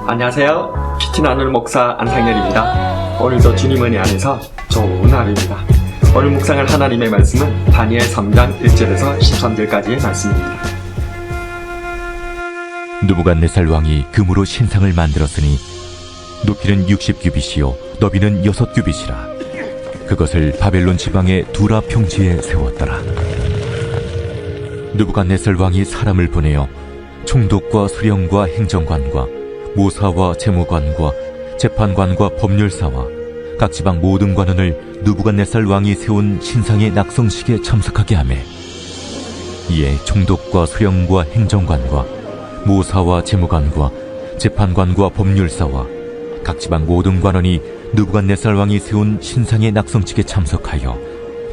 안녕하세요. 큐티 나눌 목사 안상열입니다. 오늘도 주님 은혜 안에서 좋은 하루입니다. 오늘 묵상할 하나님의 말씀은 다니엘 3장 1절에서 13절까지의 말씀입니다. 느부갓네살 왕이 금으로 신상을 만들었으니 높이는 60규빗이요 너비는 6규빗이라. 그것을 바벨론 지방의 두라 평지에 세웠더라. 느부갓네살 왕이 사람을 보내어 총독과 수령과 행정관과 모사와 재무관과 재판관과 법률사와 각 지방 모든 관원을 느부갓네살 왕이 세운 신상의 낙성식에 참석하게 하매, 이에 총독과 수령과 행정관과 모사와 재무관과 재판관과 법률사와 각 지방 모든 관원이 느부갓네살 왕이 세운 신상의 낙성식에 참석하여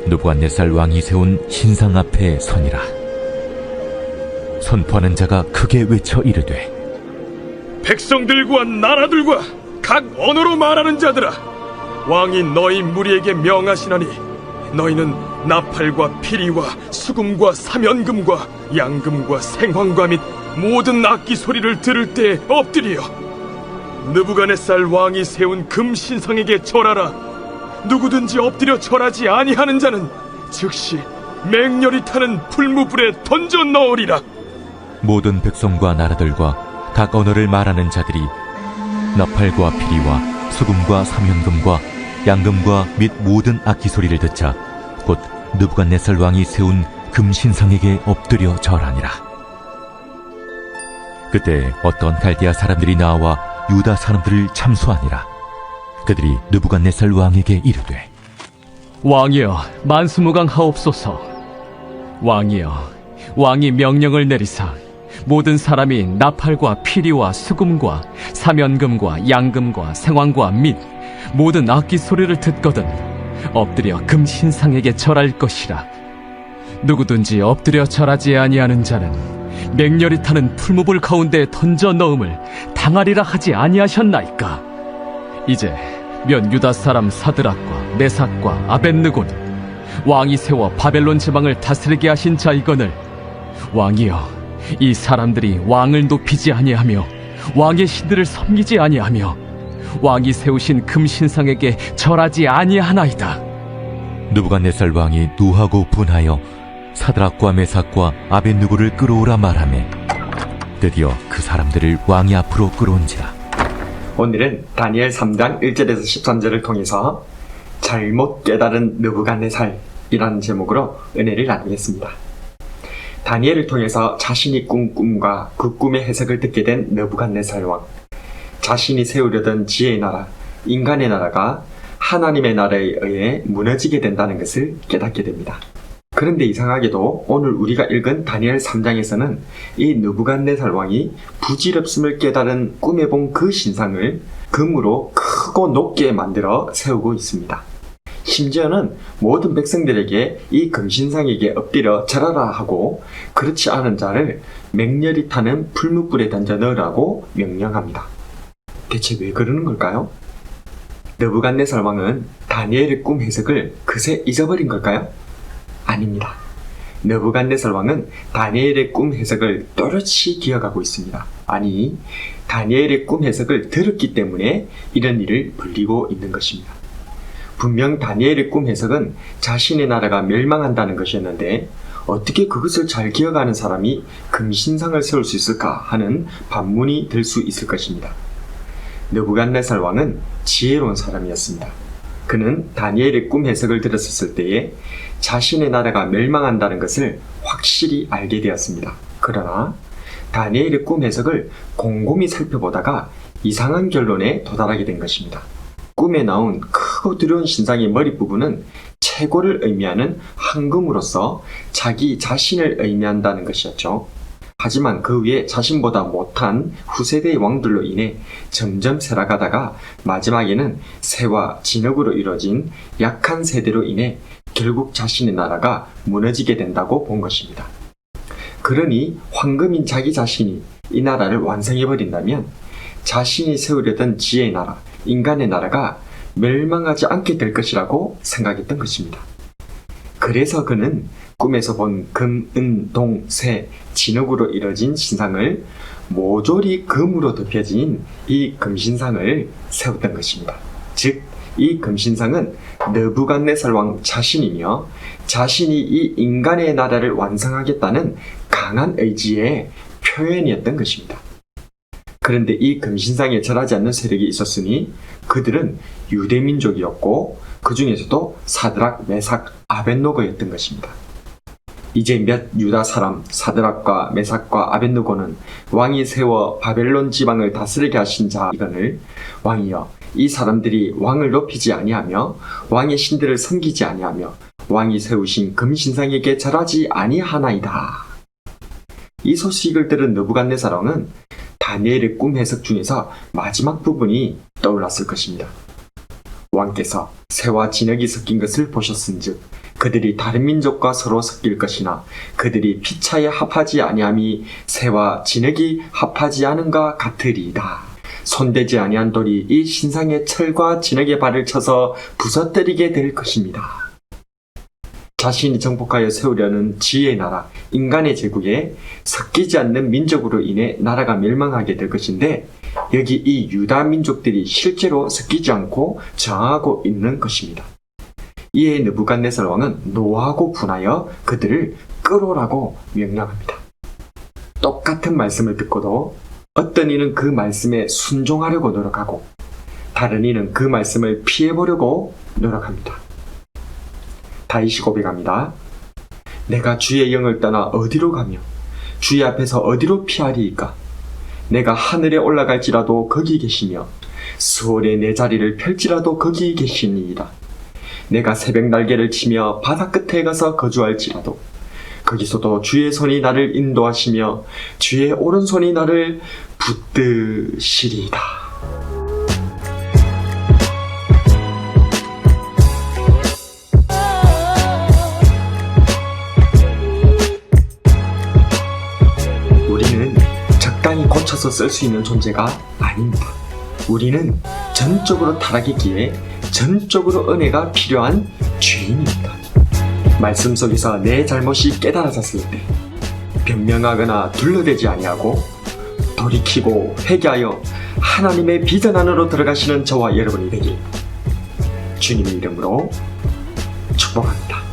느부갓네살 왕이 세운 신상 앞에 서니라. 선포하는 자가 크게 외쳐 이르되, 백성들과 나라들과 각 언어로 말하는 자들아, 왕이 너희 무리에게 명하시나니 너희는 나팔과 피리와 수금과 사면금과 양금과 생황과 및 모든 악기 소리를 들을 때 엎드리어 느부갓네살 왕이 세운 금 신상에게 절하라. 누구든지 엎드려 절하지 아니하는 자는 즉시 맹렬히 타는 풀무불에 던져 넣으리라. 모든 백성과 나라들과 각 언어를 말하는 자들이 나팔과 피리와 수금과 사면금과 양금과 및 모든 악기 소리를 듣자 곧 느부갓네살 왕이 세운 금신상에게 엎드려 절하니라. 그때 어떤 갈대아 사람들이 나와 유다 사람들을 참수하니라. 그들이 느부갓네살 왕에게 이르되, 왕이여, 만수무강하옵소서. 왕이여, 왕이 명령을 내리사 모든 사람이 나팔과 피리와 수금과 사면금과 양금과 생황과 및 모든 악기 소리를 듣거든 엎드려 금신상에게 절할 것이라. 누구든지 엎드려 절하지 아니하는 자는 맹렬히 타는 풀무불 가운데 던져 넣음을 당하리라 하지 아니하셨나이까. 이제 면 유다 사람 사드락과 메삭과 아벳느고는 왕이 세워 바벨론 지방을 다스리게 하신 자이거늘, 왕이여, 이 사람들이 왕을 높이지 아니하며 왕의 신들을 섬기지 아니하며 왕이 세우신 금신상에게 절하지 아니하나이다. 느부갓네살 왕이 노하고 분하여 사드락과 메삭과 아벳느고를 끌어오라 말하매, 드디어 그 사람들을 왕이 앞으로 끌어온지라. 오늘은 다니엘 3장 1절에서 13절을 통해서 잘못 깨달은 느부갓네살이라는 제목으로 은혜를 나누겠습니다. 다니엘을 통해서 자신이 꾼 꿈과 그 꿈의 해석을 듣게 된 느부갓네살 왕, 자신이 세우려던 지혜의 나라, 인간의 나라가 하나님의 나라에 의해 무너지게 된다는 것을 깨닫게 됩니다. 그런데 이상하게도 오늘 우리가 읽은 다니엘 3장에서는 이 느부갓네살 왕이 부질없음을 깨달은 꿈에 본 그 신상을 금으로 크고 높게 만들어 세우고 있습니다. 심지어는 모든 백성들에게 이 금신상에게 엎드려 절하라 하고 그렇지 않은 자를 맹렬히 타는 풀무불에 던져 넣으라고 명령합니다. 대체 왜 그러는 걸까요? 느부갓네살 왕은 다니엘의 꿈 해석을 그새 잊어버린 걸까요? 아닙니다. 느부갓네살 왕은 다니엘의 꿈 해석을 또렷이 기억하고 있습니다. 아니, 다니엘의 꿈 해석을 들었기 때문에 이런 일을 벌이고 있는 것입니다. 분명 다니엘의 꿈 해석은 자신의 나라가 멸망한다는 것이었는데 어떻게 그것을 잘 기억하는 사람이 금신상을 세울 수 있을까 하는 반문이 들 수 있을 것입니다. 느부갓네살 왕은 지혜로운 사람이었습니다. 그는 다니엘의 꿈 해석을 들었을 때에 자신의 나라가 멸망한다는 것을 확실히 알게 되었습니다. 그러나 다니엘의 꿈 해석을 곰곰이 살펴보다가 이상한 결론에 도달하게 된 것입니다. 꿈에 나온 크고 두려운 신상의 머리 부분은 최고를 의미하는 황금으로서 자기 자신을 의미한다는 것이었죠. 하지만 그 위에 자신보다 못한 후세대의 왕들로 인해 점점 쇠락하다가 마지막에는 새와 진흙으로 이루어진 약한 세대로 인해 결국 자신의 나라가 무너지게 된다고 본 것입니다. 그러니 황금인 자기 자신이 이 나라를 완성해버린다면 자신이 세우려던 지혜의 나라, 인간의 나라가 멸망하지 않게 될 것이라고 생각했던 것입니다. 그래서 그는 꿈에서 본 금, 은, 동, 쇠, 진흙으로 이뤄진 신상을 모조리 금으로 덮여진 이 금신상을 세웠던 것입니다. 즉, 이 금신상은 느부갓네살 왕 자신이며 자신이 이 인간의 나라를 완성하겠다는 강한 의지의 표현이었던 것입니다. 그런데 이 금신상에 절하지 않는 세력이 있었으니 그들은 유대민족이었고 그 중에서도 사드락, 메삭, 아벳노고였던 것입니다. 이제 몇 유다 사람 사드락과 메삭과 아벳노고는 왕이 세워 바벨론 지방을 다스리게 하신 자이거늘 왕이여 이 사람들이 왕을 높이지 아니하며 왕의 신들을 섬기지 아니하며 왕이 세우신 금신상에게 절하지 아니하나이다. 이 소식을 들은 느부갓네살 왕은 다니엘의 꿈 해석 중에서 마지막 부분이 떠올랐을 것입니다. 왕께서 새와 진흙이 섞인 것을 보셨은즉 그들이 다른 민족과 서로 섞일 것이나 그들이 피차에 합하지 아니함이 새와 진흙이 합하지 않은가 같으리이다. 손대지 아니한 돌이 이 신상의 철과 진흙의 발을 쳐서 부서뜨리게 될 것입니다. 자신이 정복하여 세우려는 지혜의 나라, 인간의 제국에 섞이지 않는 민족으로 인해 나라가 멸망하게 될 것인데 여기 이 유다 민족들이 실제로 섞이지 않고 저항하고 있는 것입니다. 이에 느부갓네살 왕은 노하고 분하여 그들을 끌어오라고 명령합니다. 똑같은 말씀을 듣고도 어떤 이는 그 말씀에 순종하려고 노력하고 다른 이는 그 말씀을 피해보려고 노력합니다. 다윗이 고백합니다. 내가 주의 영을 떠나 어디로 가며 주의 앞에서 어디로 피하리이까? 내가 하늘에 올라갈지라도 거기 계시며 수월에 내 자리를 펼지라도 거기 계시니이다. 내가 새벽 날개를 치며 바다 끝에 가서 거주할지라도 거기서도 주의 손이 나를 인도하시며 주의 오른손이 나를 붙드시리이다. 우리는 적당히 고쳐서 쓸 수 있는 존재가 아닙니다. 우리는 전적으로 타락했기에 전적으로 은혜가 필요한 죄인입니다. 말씀 속에서 내 잘못이 깨달아졌을 때 변명하거나 둘러대지 아니하고 돌이키고 회개하여 하나님의 비전 안으로 들어가시는 저와 여러분이 되길 주님의 이름으로 축복합니다.